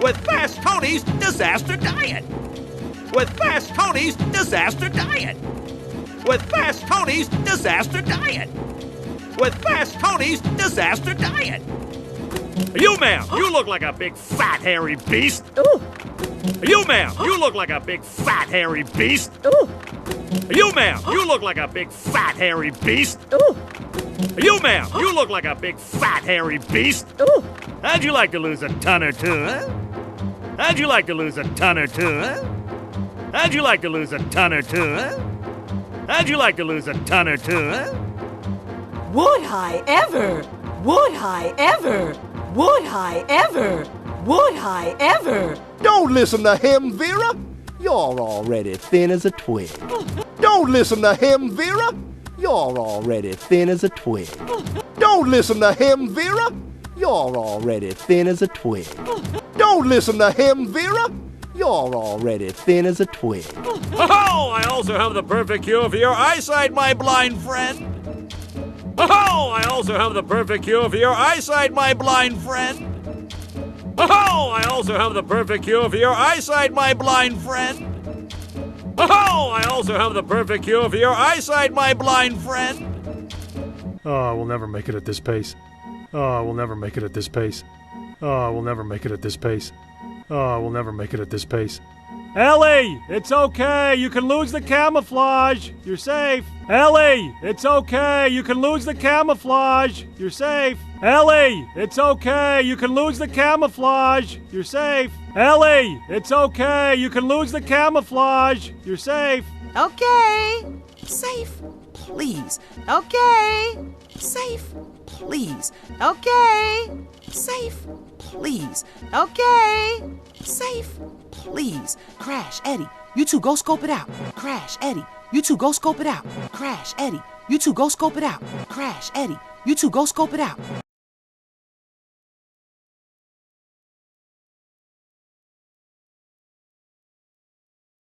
With Fast Tony's Disaster Diet. With Fast Tony's Disaster Diet. With Fast Tony's Disaster Diet. With Fast Tony's Disaster Diet. You, ma'am, you look like a big fat hairy beast. Ooh. You, ma'am, you look like a big fat hairy beast. Ooh. You, ma'am, you look like a big fat hairy beast. Ooh. You, ma'am, you look like a big fat hairy beast. Ooh. How'd you like to lose a ton or two, huh? How'd you like to lose a ton or two, huh? How'd you like to lose a ton or two, huh? How'd you like to lose a ton or two, huh? Would I ever? Would I ever? Would I ever? Would I ever? Don't listen to him, Vera. You're already thin as a twig. Don't listen to him, Vera. You're already thin as a twig. Don't listen to him, Vera. You're already thin as a twig. Don't listen to him, Vera. You're already thin as a twig. Oh, I also have the perfect cure for your eyesight, my blind friend. Oh, I also have the perfect cure for your eyesight, my blind friend. Oh, I also have the perfect cure for your eyesight, my blind friend. Oh, I also have the perfect cure for your eyesight, my blind friend. Oh, we'll never make it at this pace. Oh, we'll never make it at this pace. Oh, we'll never make it at this pace. Oh, we'll never make it at this pace. Ellie, it's okay. You can lose the camouflage. You're safe. Ellie, it's okay. You can lose the camouflage. You're safe. Ellie, it's okay. You can lose the camouflage. You're safe. Ellie, it's okay. You can lose the camouflage. You're safe. Okay. Safe, please. Okay. Safe, please. Okay. Safe, please. Okay. Safe, please. Crash, Eddie. You two go scope it out. Crash, Eddie. You two go scope it out. Crash, Eddie. You two go scope it out. Crash, Eddie. You two go scope it out.